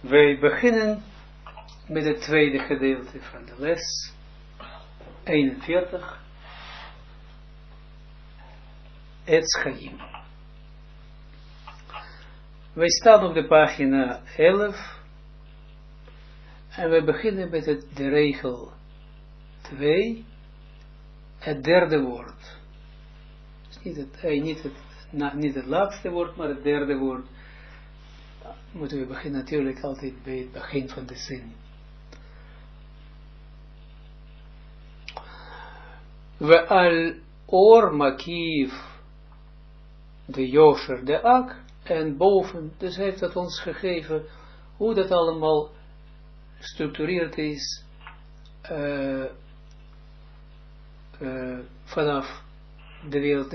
Wij beginnen met het tweede gedeelte van de les 41. Het Chajiem. Wij staan op de pagina 11 en we beginnen met de regel 2, het derde woord. Dus niet het laatste woord, maar het derde woord. Moeten we beginnen natuurlijk altijd bij het begin van de zin. We al oor makief de Yosher de Ak en boven, dus heeft het ons gegeven hoe dat allemaal gestructureerd is vanaf de wereld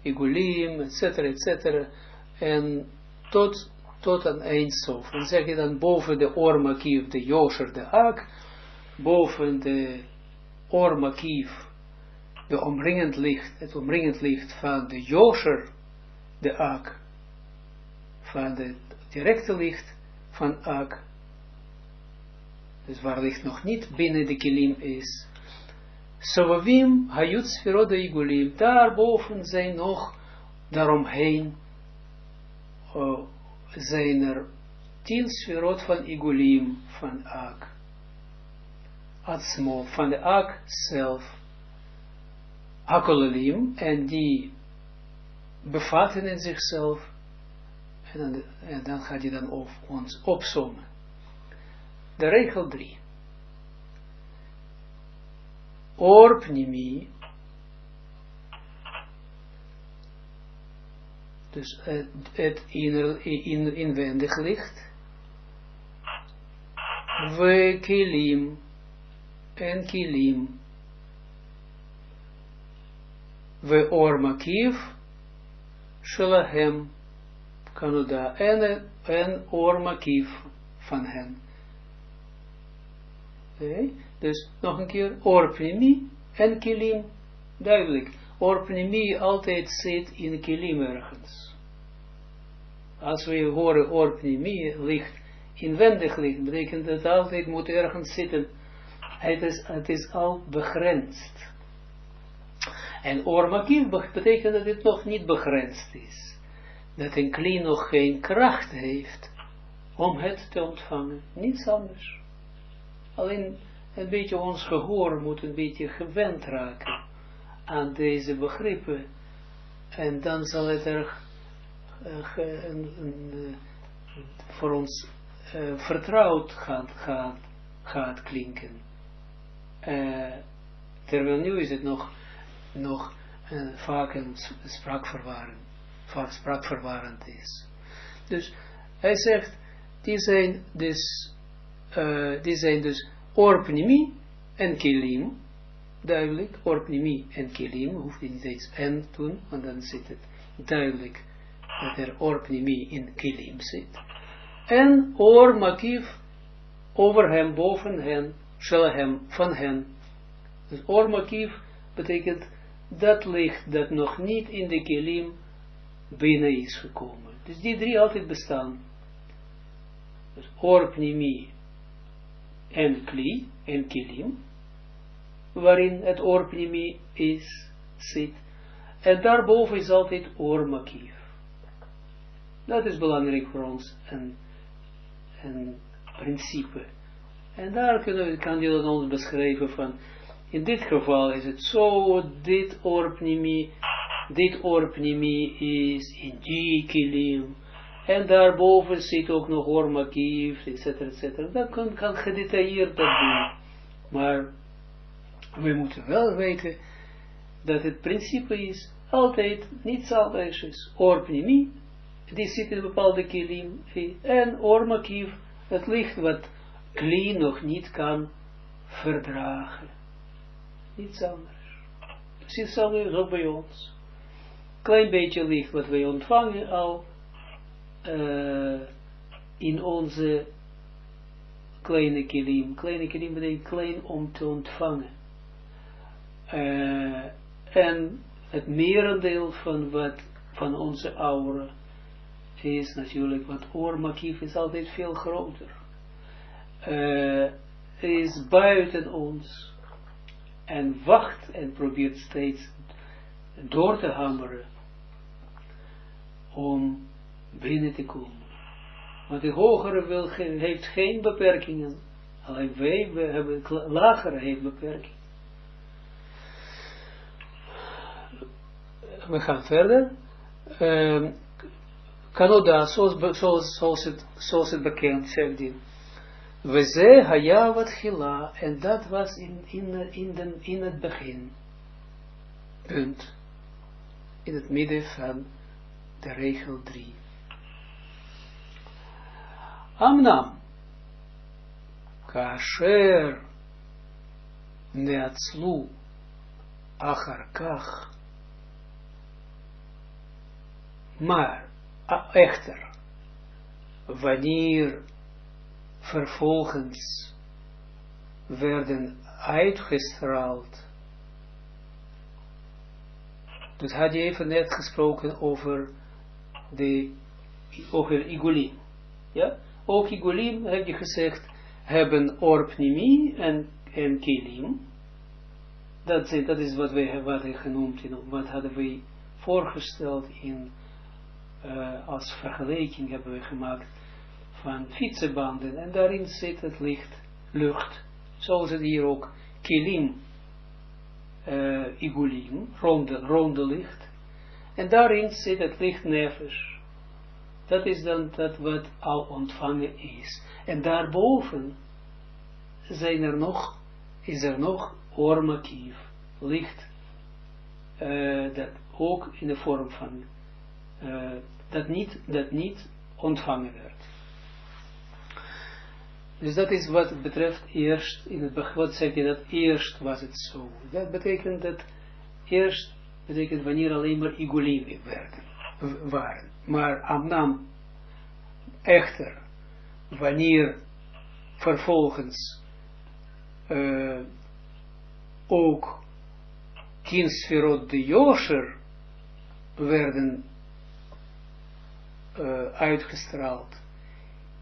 Igulim, etc. En tot een eindsof. Dan zeg je dan boven de oormakief, de Yosher, de Ak, boven de oormakief, de omringend licht, het omringend licht van de Yosher, de Ak, van het directe licht van Ak, dus waar licht nog niet binnen de kilim is. Sovavim hayut sferot de igulim, daarboven zijn nog, daaromheen, zijn er 10 sferot van igulim, van Ak. Atzmo, van de Ak zelf. Hakolalim, en die bevatten in zichzelf, en dan gaat hij dan ons opzommen. De regel 3. Orpnimi, dus het inwendig licht, we kilim, en kilim, we ormakief, shelahem, kanuda, en ormakief van hen. Okay. Dus nog een keer, orpnimi en kilim, duidelijk. Orpnimi altijd zit in kilim ergens. Als we horen orpnimi, licht, inwendig licht, betekent dat altijd moet ergens zitten. Het is al begrensd. En ormakief betekent dat het nog niet begrensd is. Dat een kli nog geen kracht heeft om het te ontvangen. Niets anders. Alleen een beetje ons gehoor moet een beetje gewend raken aan deze begrippen. En dan zal het er voor ons vertrouwd gaat klinken. Terwijl nu is het nog vaak een spraakverwarrend is. Dus hij zegt, die zijn dus orpnimi en kilim, duidelijk, orpnimi en kilim, hoeft je niet eens en doen, want dan zit het duidelijk dat er orpnimi in kilim zit. En ormakief over hem, boven hen, shelahem, van hen. Dus ormakief betekent dat licht dat nog niet in de kilim binnen is gekomen. Dus die 3 altijd bestaan. Dus orpnimi en kli, en kilim, waarin het orpnimi zit. En daarboven is altijd ormakief. Dat is belangrijk voor ons, een principe. En daar kan je dan ons beschrijven van, in dit geval is het zo, dit orpnimi is in die kilim, en daarboven zit ook nog ormakief, etc. Dat kan gedetailleerd dat doen. Maar we moeten wel weten dat het principe is altijd niets anders is. Orpnimi, die zit in een bepaalde kilim, en ormakief, het licht wat kli nog niet kan verdragen. Niets anders. Precies hetzelfde is ook bij ons. Klein beetje licht wat wij ontvangen al in onze kleine kilim. Kleine kilim betekent klein om te ontvangen. En het merendeel van onze aura is natuurlijk, want oor makief is altijd veel groter. Is buiten ons en wacht en probeert steeds door te hameren om binnen te komen. Want de hogere heeft geen beperkingen. Alleen we hebben lagere heeft beperking. We gaan verder. Kanoda, zoals het bekend, zegt hij. We ze haya wat gila, en dat was in het begin. Punt. In het midden van de regel 3. Amnam. Kasher neatzlu acharkach. Maar, echter, wanneer vervolgens werden uitgestraald. Dus had je even net gesproken over Igulim. Ja? Ook Igulim, heb je gezegd, hebben orpnimi en kilim. Dat is wat wij hadden genoemd, wat hadden wij voorgesteld als vergelijking hebben we gemaakt van fietsenbanden. En daarin zit het licht, lucht, zoals het hier ook kilim, igulim, ronde licht. En daarin zit het licht nefesh. Dat is dan dat wat al ontvangen is. En daarboven is er nog ormakief, licht, dat ook in de vorm van, dat niet ontvangen werd. Dus dat is wat het betreft eerst, in het begin, wat zeg je dat eerst was het zo. Dat betekent dat eerst, betekent wanneer alleen maar igulim waren. Maar amnam, echter, wanneer vervolgens ook 10 sferot de Yosher werden uitgestraald.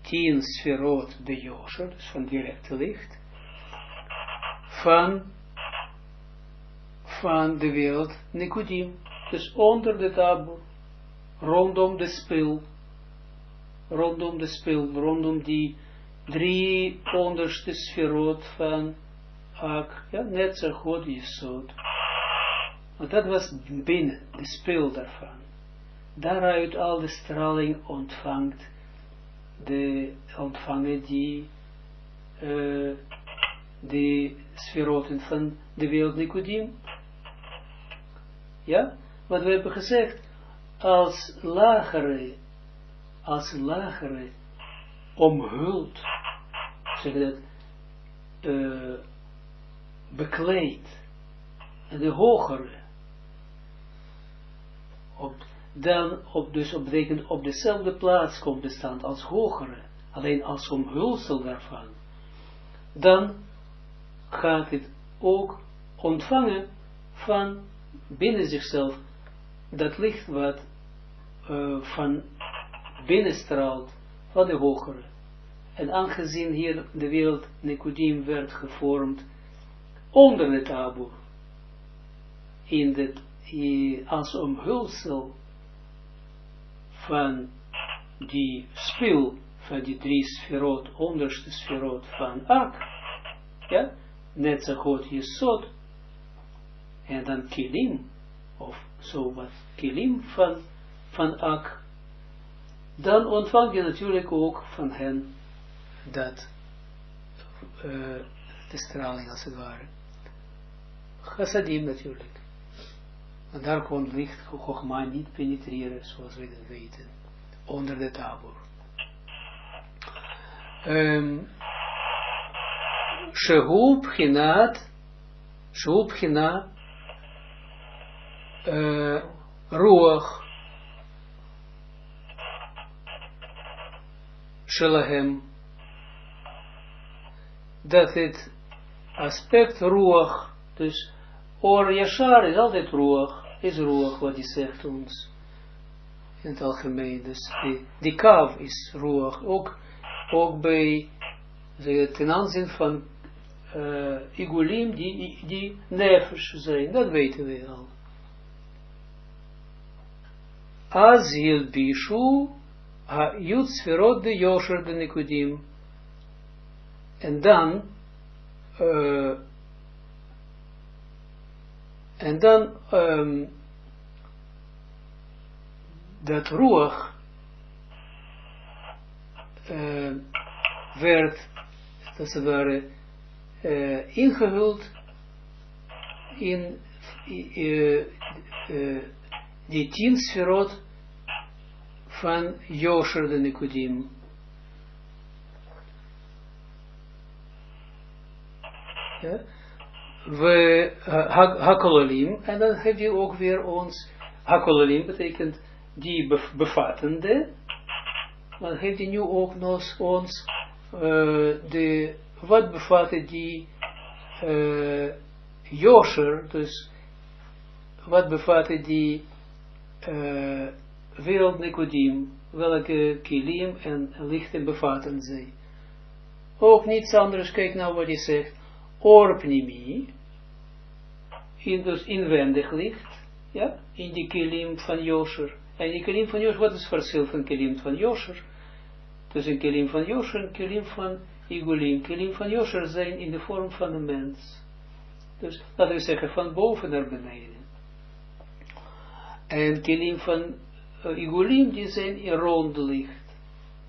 10 sferot de Yosher, dus van directe licht, van de wereld Nikudim, dus onder de tabor, rondom de spil, rondom die 3 onderste sferot van Ak, ja, net zo goed Jesod. Want dat was binnen, de spil daarvan. Daaruit al de straling ontvangen die sferoten van de wereld Nikudim. Ja, wat we hebben gezegd, als lagere omhuld, zeg dat, bekleed, en de hogere, dus betekent op dezelfde plaats komt te staan als hogere, alleen als omhulsel daarvan, dan gaat het ook ontvangen van binnen zichzelf, dat licht wat van binnen straalt van de hogere. En aangezien hier de wereld Nikudim werd gevormd onder de tabor, als omhulsel van die spil, van die 3 sferot, onderste sferot van Ak, ja, net zo goed Jesod, en dan kilim, of zo wat kilim van Ak, dan ontvang je natuurlijk ook van hen dat de straling als het ware. Chassadim natuurlijk. En daar kon licht Chogma niet penetreren, zoals we dat weten, onder de tabor. Shehu Bchina Ruach Shelahem, dat het aspect Ruach, dus Or Yashar is altijd Ruach, is Ruach wat hij zegt ons. in het algemeen. Dus die kav is ruach, ook bij, ten aanzien van igulim die nefesh zijn, dat weten we al. Az yilbishu ha-yud sferot de yosher de nekudim. En dan dat ruach werd, als het ware, ingehuld in die 10 sferot van Yosher de Nekudim. Ja? We hakololim, en dan heeft hij ook weer ons, hakololim betekent die bevattende, dan heeft hij nu ook nog ons, wat bevatte die Yosher, dus wat bevatte die wereld Nekudim, welke kilim en lichten bevatten zij. Ook niets anders, kijk nou wat hij zegt, orpnimi, dus inwendig licht, ja, in die kilim van Yosher. En die kilim van Yosher, wat is het verschil van kilim van Yosher? Tussen kilim van Yosher en kilim van Igulim. Kilim van Yosher zijn in de vorm van een mens. Dus laten we zeggen van boven naar beneden. En kilim van Igulim, die zijn in rond licht.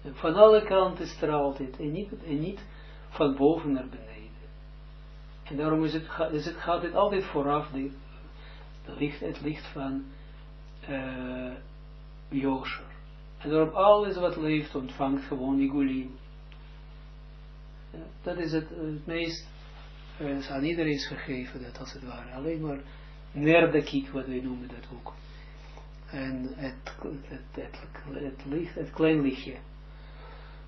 En van alle kanten straalt het. En niet van boven naar beneden. En daarom gaat het altijd vooraf het licht van Yosher. En daarom alles wat leeft ontvangt gewoon Igulim. Ja, dat is het meest aan iedereen is gegeven, dat als het ware. Alleen maar nerdakiek, wat wij noemen dat ook. En het licht, het klein lichtje.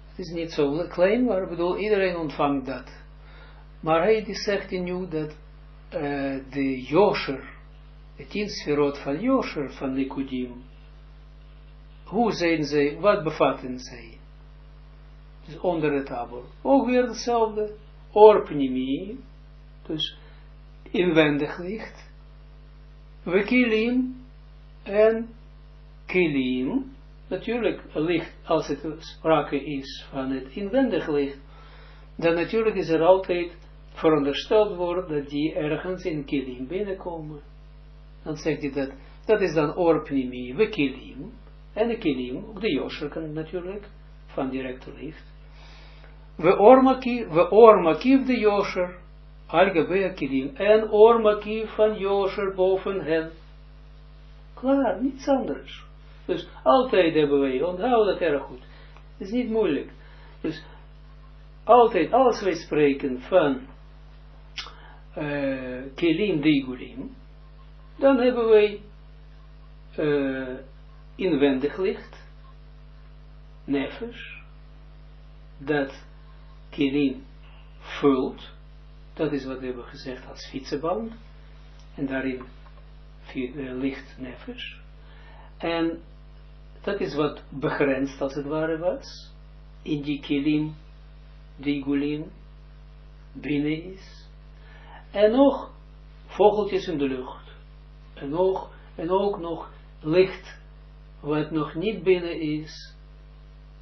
Het is niet zo klein, maar ik bedoel, iedereen ontvangt dat. Maar hij die zegt in nu dat de Yosher, de 10 sferot van Yosher, van Nekudim, hoe zijn zij, wat bevatten zij? Dus onder het tabor. Ook weer hetzelfde. Orpnimi, dus inwendig licht. We kilim en kilim. Natuurlijk licht, als het sprake is van het inwendig licht, dan natuurlijk is er altijd verondersteld worden dat die ergens in kilim binnenkomen. Dan zegt hij dat is dan orpnimi, we kilim. En de kilim, ook de Yosher kan natuurlijk, van directe licht. We ormakiv de Yosher, al-gabe kilim, en ormakiv van Yosher boven hen. Klaar, niets anders. Dus altijd hebben wij, onthoud dat erg goed. Het is niet moeilijk. Dus altijd, als wij spreken van kilim de igulim, dan hebben wij inwendig licht, nefesh, dat kilim vult, dat is wat we hebben gezegd als fietsenband, en daarin licht nefesh, en dat is wat begrensd als het ware was, in die kilim, die gulim, binnen is, en nog vogeltjes in de lucht, en ook nog licht, wat nog niet binnen is,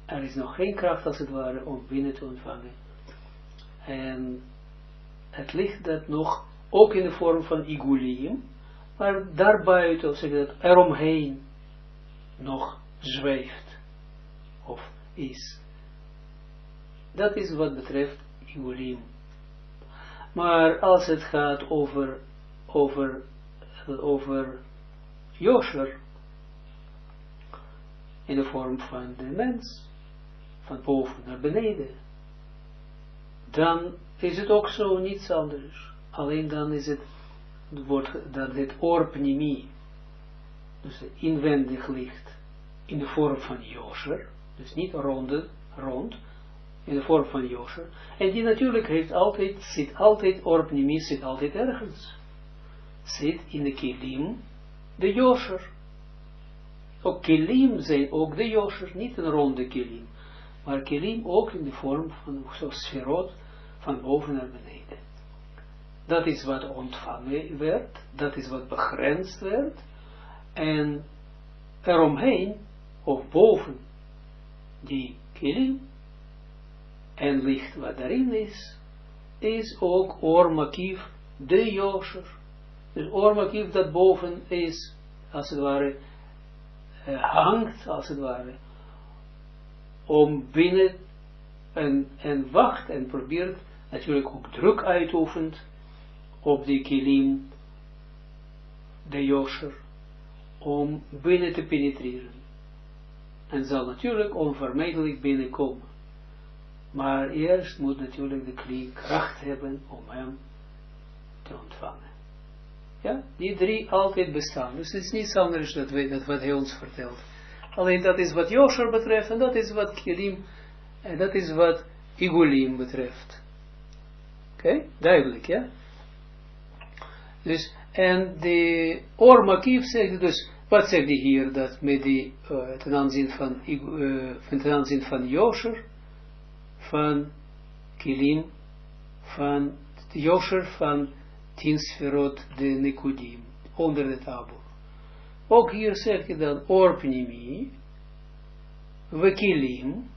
er is nog geen kracht als het ware om binnen te ontvangen. En het licht dat nog, ook in de vorm van igulim, maar daarbuiten, of zeg je dat, eromheen nog zweeft, of is. Dat is wat betreft igulim. Maar als het gaat over Yosher, in de vorm van de mens, van boven naar beneden, dan is het ook zo niets anders. Alleen dan is het, dat het orpnimi, dus het inwendig licht, in de vorm van Yosher, dus niet rond, in de vorm van Yosher, en die natuurlijk zit altijd, orpnimi zit altijd ergens, zit in de kilim, de Yosher. Ook kilim zijn ook de yosher, niet een ronde kilim, maar kilim ook in de vorm van zo'n sferot, van boven naar beneden. Dat is wat ontvangen werd, dat is wat begrensd werd, en eromheen, of boven die kilim, en licht wat daarin is ook ormakief de yosher. Dus ormakief dat boven is, als het ware, hangt, als het ware, om binnen en wacht en probeert, natuurlijk ook druk uitoefent op die kilim, de yosher, om binnen te penetreren. En zal natuurlijk onvermijdelijk binnenkomen. Maar eerst moet natuurlijk de kli kracht hebben om hem te ontvangen. Ja, die drie altijd bestaan. Dus het is niets anders dat wat hij ons vertelt. Alleen dat is wat yosher betreft, en dat is wat kilim, en dat is wat igulim betreft. Oké, duidelijk, ja? Dus, en de ormakief zegt dus, wat zegt hij hier, dat met die, ten aanzien van yosher, van kilim, van de yosher, van 10 sferot, de nekudim, onder de tabor. Ook hier zegt hij dan orpnimi, we kilim,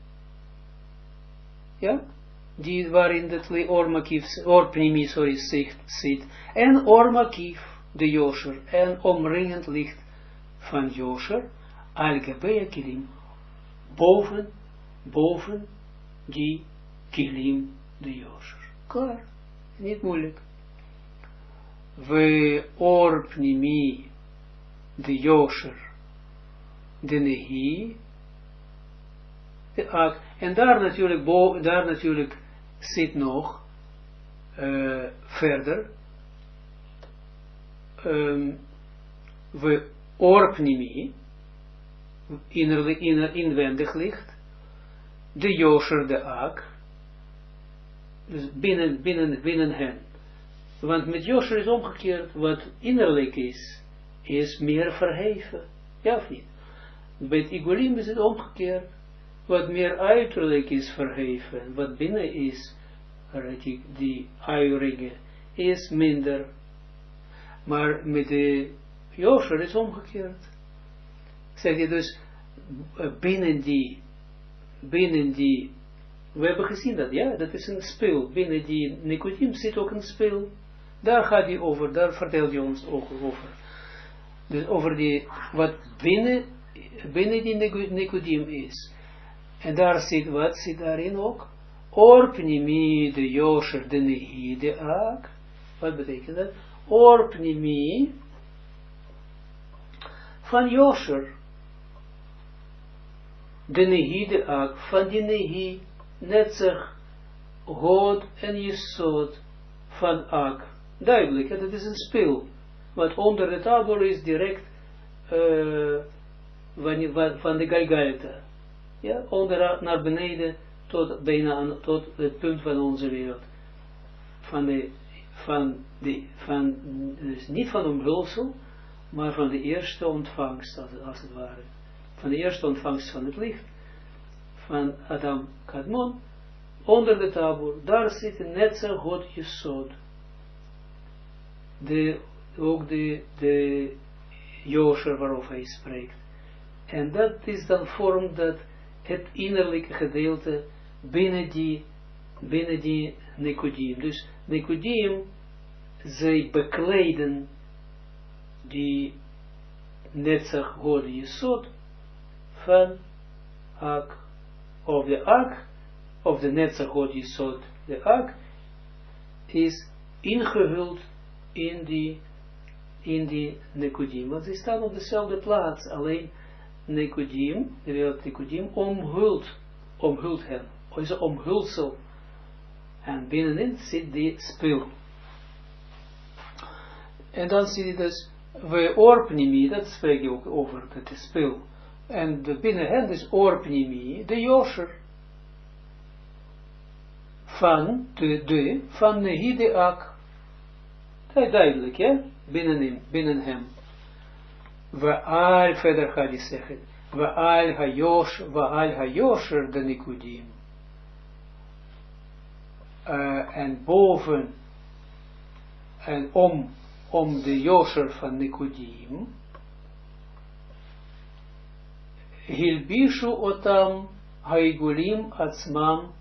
ja, die waarin dat orpnimi, zich zit, en ormakief, de yosher, en omringend licht van yosher, al-gabea kilim, boven die kilim, de yosher. Klaar, niet moeilijk. We orpnimi, de yosher, de nehi, de ak, en daar natuurlijk zit nog verder, we orpnimi, inwendig licht, de yosher, de ak, dus binnen hen. Want met yosher is omgekeerd, wat innerlijk is meer verheven. Ja of niet? Bij het igulim is het omgekeerd, wat meer uiterlijk is verheven, wat binnen is, die uiterlijke, is minder. Maar met de yosher is omgekeerd. Zeg je dus, binnen die, we hebben gezien dat, ja, dat is een speel. Binnen die nekudim zit ook een speel. Daar gaat hij over, daar vertelt hij ons ook over. Dus over die, wat binnen die nekudim is. En daar zit, wat zit daarin ook? Orpnimi, de yosher, de nehi, de ak. Wat betekent dat? Orpnimi van yosher. De nehi, de ak, van die nehi, net zich, God en Jesod van ak. Duidelijk, dat is een speel. Wat onder de tabor is direct van de Galgalta. Ja, onder naar beneden tot bijna tot het punt van onze wereld. Dus niet van omhulsel, maar van de eerste ontvangst, als het ware. Van de eerste ontvangst van het licht, van Adam Kadmon, onder de tabor, daar zit een netzer God Jesod. Ook de yosher waarover hij spreekt. En dat is dan vorm dat het innerlijke gedeelte binnen die nekudim. Dus nekudim, zij bekleden die netzach God Jesod van ak, of de ak, of de netzach God Jesod, de ak, is ingehuld in die nekudim. Want ze staan op dezelfde plaats, alleen nekudim, de wereld nekudim, omhult hen. Is een omhulsel. En binnenin zit die spil. En dan zie je dus, we orpnimi, dat spreek je ook over, dat is spil. En binnen hen is orpnimi, de yosher. Van nehi de ak. Dat is duidelijk, ja? Binnen hem. verder gaat hij zeggen, Wa'al ha-yosher de nikudim. En boven, en om de yosher van nikudim, hilbishu otam haigulim atzmam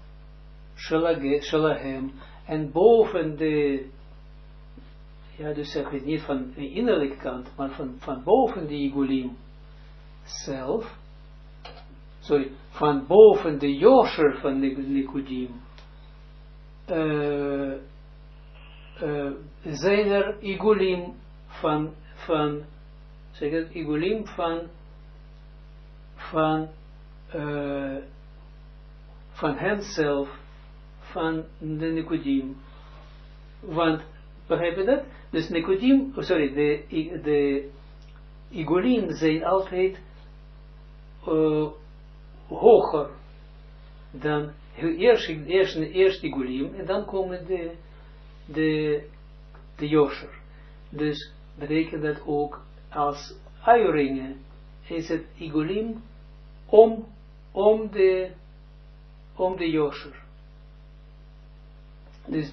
shalahem. En boven de, ja, dus zeg ik niet van de innerlijke kant, maar van boven de igulim zelf, sorry, van boven de yosher van nikudim, zijn er igulim van zeg het, igulim van henzelf, van de nikudim. Want, begrijp je dat? Dus nikudim, sorry, de igulim zijn altijd hoger dan eerst igulim, en dan komen de yosher. Dus betekent dat ook als uieringen is het igulim om de yosher. Dus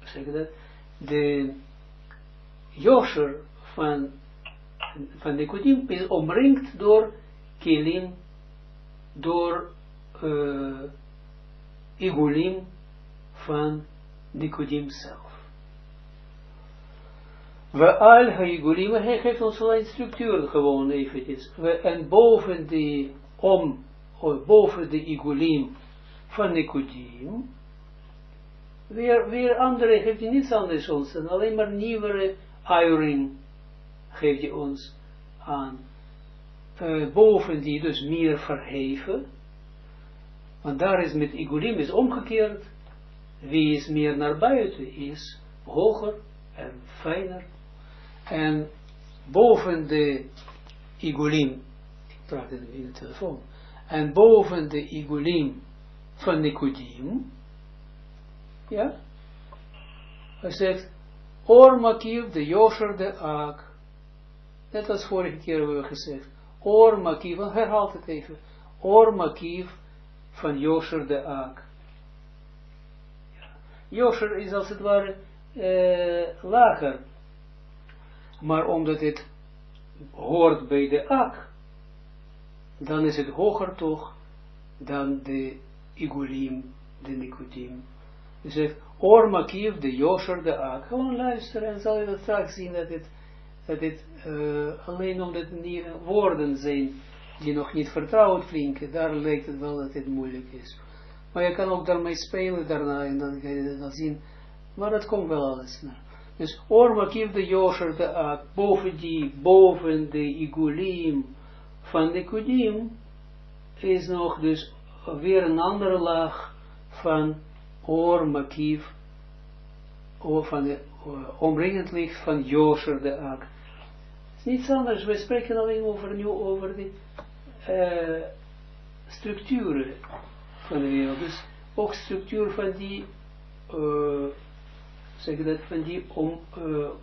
zeg dat, de yosher van nikudim is omringd door kelim, door igulim van nikudim zelf. We al ha-igulim, hij geeft ons wel een structuur gewoon eventjes. En boven de igulim van nikudim, weer andere geeft hij niets anders ons, en alleen maar nieuwere uiring geeft hij ons aan. Boven die dus meer verheven, want daar is met igulim is omgekeerd, wie is meer naar buiten is hoger en fijner, en boven de igulim, ik praat in de telefoon, en boven de igulim van nikudim, ja, hij zegt, or makiv de yosher de ak, net als vorige keer hebben we gezegd, or makiv, herhaalt het even, or makiv van yosher de ak. Yosher is als het ware lager, maar omdat het hoort bij de ak, dan is het hoger toch dan de igulim, de nikudim. Je zegt, or makiv de yosher de ak. Gewoon luisteren en zal je dat straks zien dat dit alleen omdat het woorden zijn die nog niet vertrouwd klinken, daar lijkt het wel dat het moeilijk is. Maar je kan ook daarmee spelen daarna en dan ga je dat zien. Maar dat komt wel alles naar. Dus or makiv de yosher de ak, boven de igulim van de kudim, is nog dus weer een andere laag van or makiv, of van de omringend licht van yosher de ak. Het is niets anders, we spreken alleen over de structuren van de wereld. Dus ook structuur van die, zeg dat, van die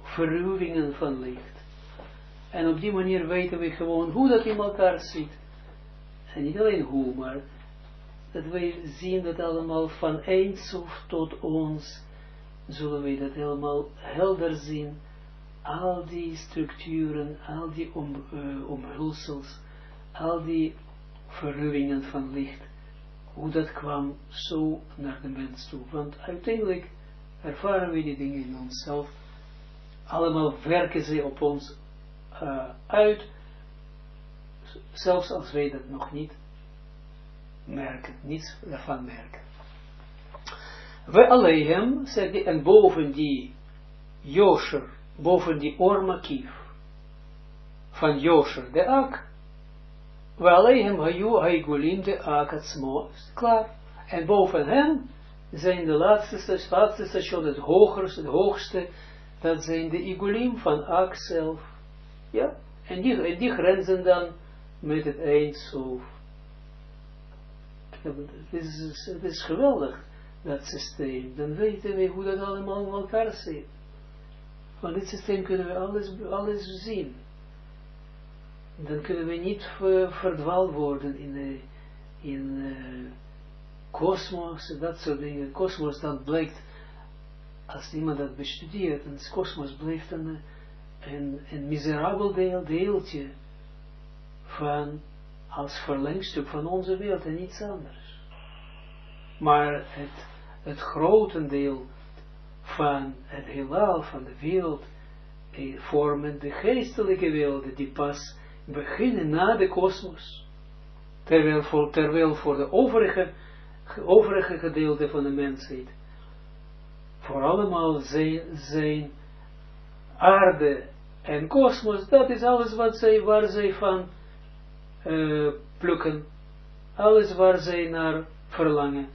verruwingen van licht. En op die manier weten we gewoon hoe dat in elkaar zit. En niet alleen hoe, maar dat wij zien dat allemaal van Eindsof tot ons, zullen wij dat helemaal helder zien. Al die structuren, al die omhulsels, al die verruwingen van licht, hoe dat kwam zo naar de mens toe. Want uiteindelijk ervaren we die dingen in onszelf, allemaal werken ze op ons uit, zelfs als wij dat nog niet merken, niets daarvan merken. We alleen, zegt hij, en boven die yosher, boven die ormakief van yosher de ak, we alleen hayu haigulim de ak atzmo, klaar. En boven hem zijn de laatste station, het hoogste, dat zijn de igulim van ak zelf. Ja, en die grenzen dan met het eindsof. Het is geweldig, dat systeem. Dan weten we hoe dat allemaal in elkaar zit. Van dit systeem kunnen we alles zien. Dan kunnen we niet verdwaald worden in kosmos, dat soort dingen. Kosmos, dat blijkt, als iemand dat bestudeert, en kosmos blijft een miserabel deeltje van, als verlengstuk van onze wereld en niets anders. Maar het grotendeel van het heelal, van de wereld, vormen de geestelijke werelden, die pas beginnen na de kosmos. Terwijl voor de overige gedeelte van de mensheid, voor allemaal zijn aarde en kosmos, dat is alles waar zij van plukken, alles waar zij naar verlangen,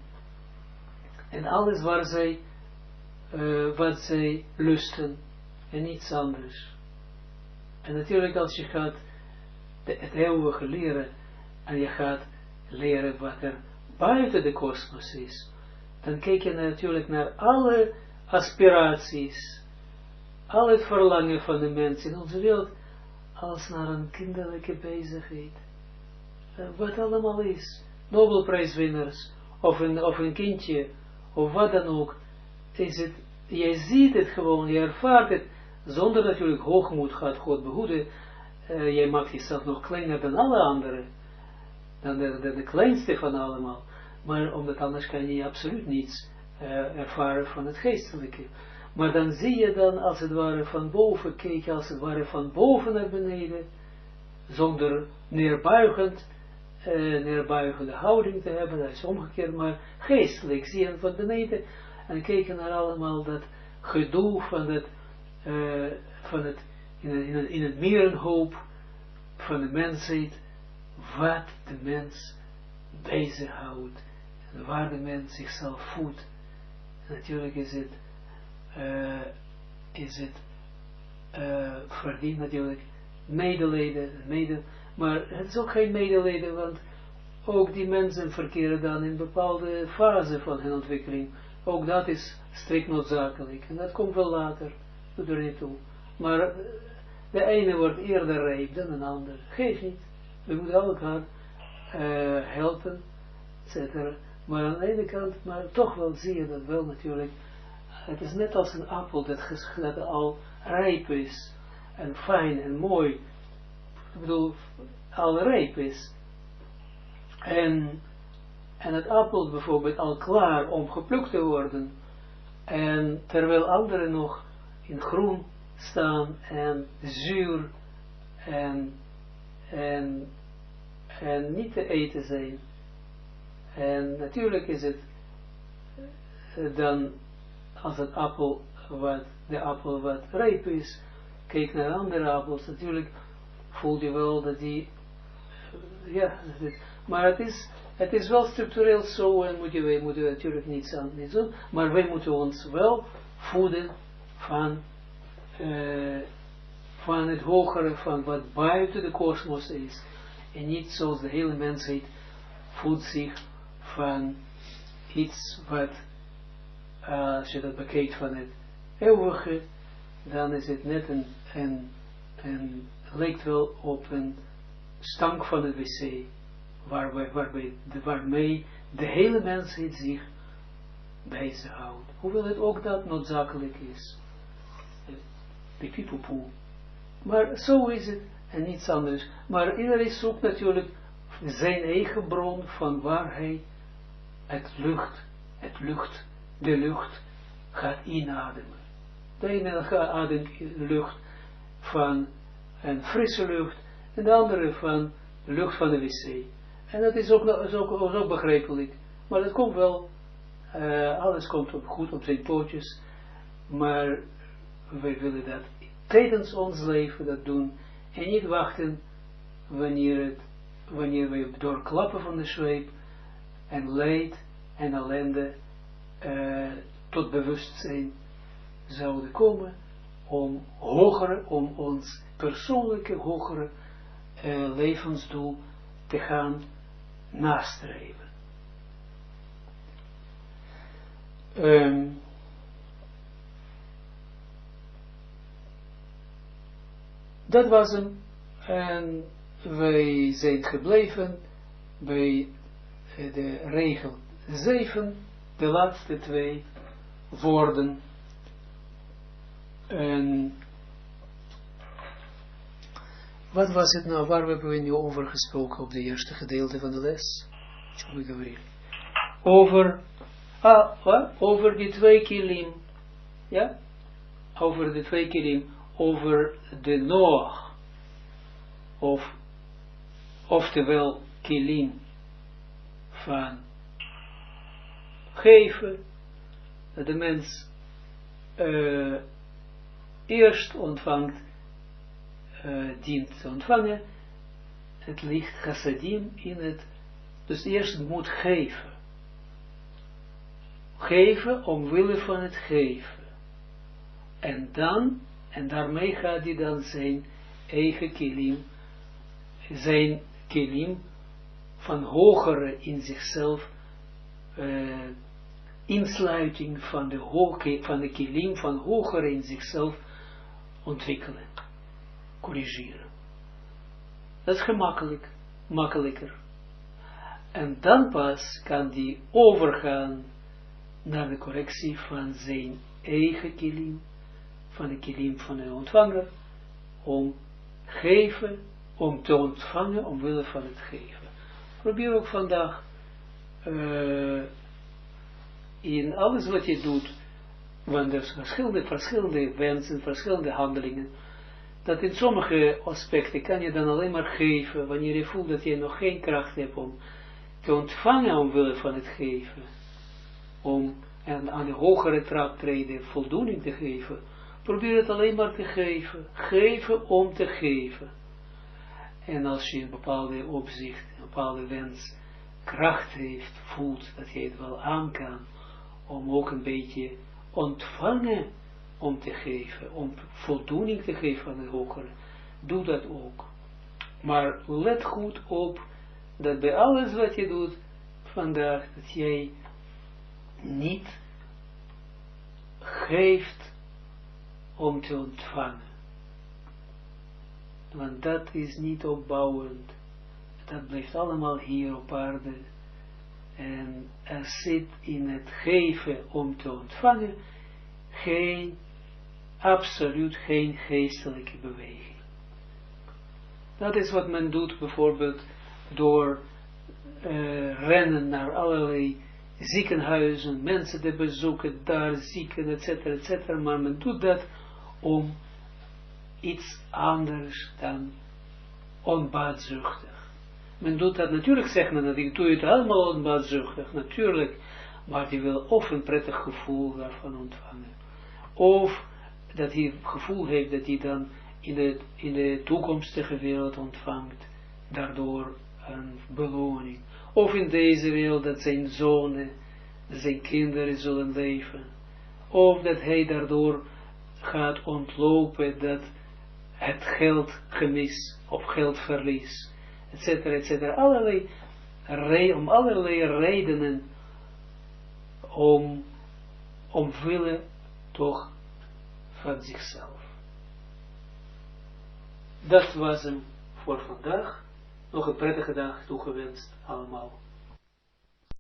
en alles waar zij, wat zij lusten, en niets anders. En natuurlijk als je gaat het eeuwige leren, en je gaat leren wat er buiten de kosmos is, dan kijk je natuurlijk naar alle aspiraties, al het verlangen van de mens in onze wereld, als naar een kinderlijke bezigheid. Wat allemaal is, Nobelprijswinnaars, of een kindje, of wat dan ook, is het, jij ziet het gewoon, je ervaart het, zonder natuurlijk hoogmoed, gaat God behoeden, jij maakt jezelf nog kleiner dan alle anderen, dan de kleinste van allemaal, maar omdat anders kan je absoluut niets ervaren van het geestelijke. Maar dan zie je dan, als het ware van boven, kijk je als het ware van boven naar beneden, zonder neerbuigende houding te hebben, dat is omgekeerd, maar geestelijk zie je van beneden, en kijk je naar allemaal dat gedoe van het in het merenhoop van de mensheid, wat de mens bezighoudt, en waar de mens zichzelf voedt. En natuurlijk is het verdient natuurlijk medelijden, maar het is ook geen medelijden, want ook die mensen verkeren dan in bepaalde fase van hun ontwikkeling. Ook dat is strikt noodzakelijk. En dat komt wel later, doet er niet toe. Maar de ene wordt eerder rijp dan een ander. Geef niet. We moeten elkaar helpen, etc. Maar aan de ene kant, maar toch wel zie je dat wel natuurlijk. Het is net als een appel dat al rijp is. En fijn en mooi. Ik bedoel, al rijp is. En het appel bijvoorbeeld al klaar om geplukt te worden. En terwijl anderen nog in groen staan en zuur en niet te eten zijn. En natuurlijk is het dan, als de appel wat rijp is, kijk naar andere appels, natuurlijk voel je wel dat die, maar het is wel structureel zo, en wij moeten natuurlijk niets aan doen, maar wij moeten ons wel voeden van het hogere, van wat buiten de kosmos is, en niet zoals de hele mensheid voedt zich van iets wat, als je dat bekijkt van het eeuwige, dan is het net lijkt wel op een stank van het wc, waarmee de hele mensheid zich bezighoudt. Hoewel het ook dat noodzakelijk is. De pipoepoe. Maar zo is het en niets anders. Maar iedereen zoekt natuurlijk zijn eigen bron van waar hij de lucht gaat inademen. De ene ademt lucht van een frisse lucht en de andere van de lucht van de wc. En dat is ook begrijpelijk. Maar dat komt wel, alles komt goed op zijn pootjes, maar wij willen dat tijdens ons leven dat doen en niet wachten wanneer we door klappen van de zweep en leed en ellende tot bewustzijn zouden komen om ons persoonlijke hogere levensdoel te gaan nastreven. Dat was hem. En wij zijn gebleven bij de regel 7, de laatste 2 woorden. En wat was het nou, waar hebben we nu over gesproken op de eerste gedeelte van de les? Over die 2 kilim. Ja? Over de 2 kilim. Over de Noch. Oftewel kilim van geven. Dat de mens eerst ontvangt, dient te ontvangen, het licht chassadim in het, dus eerst moet geven. Geven omwille van het geven. En dan, en daarmee gaat hij dan zijn eigen kilim, zijn kilim van hogere in zichzelf, insluiting van de kilim van hogere in zichzelf ontwikkelen, corrigeren. Dat is makkelijker. En dan pas kan die overgaan naar de correctie van zijn eigen kilim, van de kilim van de ontvanger, om te ontvangen omwille van het geven. Probeer ook vandaag in alles wat je doet, want er zijn verschillende wensen, verschillende handelingen, dat in sommige aspecten kan je dan alleen maar geven, wanneer je voelt dat je nog geen kracht hebt om te ontvangen omwille van het geven, om aan de hogere traptreden voldoening te geven. Probeer het alleen maar te geven. Geven om te geven. En als je een bepaalde opzicht, een bepaalde wens, kracht heeft, voelt dat je het wel aan kan, om ook een beetje ontvangen om te geven, om voldoening te geven aan het hogere, doe dat ook. Maar let goed op, dat bij alles wat je doet vandaag, dat jij niet geeft om te ontvangen. Want dat is niet opbouwend. Dat blijft allemaal hier op aarde. En er zit in het geven om te ontvangen absoluut geen geestelijke beweging. Dat is wat men doet bijvoorbeeld door rennen naar allerlei ziekenhuizen, mensen te bezoeken, daar zieken, etc. Maar men doet dat om iets anders dan onbaatzuchtig. Men doet dat, natuurlijk zegt men dat, ik doe het allemaal onbaatzuchtig, natuurlijk, maar die wil of een prettig gevoel daarvan ontvangen, of dat hij het gevoel heeft dat hij dan in de toekomstige wereld ontvangt, daardoor een beloning, of in deze wereld dat zijn zonen, zijn kinderen zullen leven, of dat hij daardoor gaat ontlopen dat het geldgemis of geldverlies, etc. Om allerlei redenen omwille toch van zichzelf. Dat was hem voor vandaag. Nog een prettige dag toegewenst allemaal.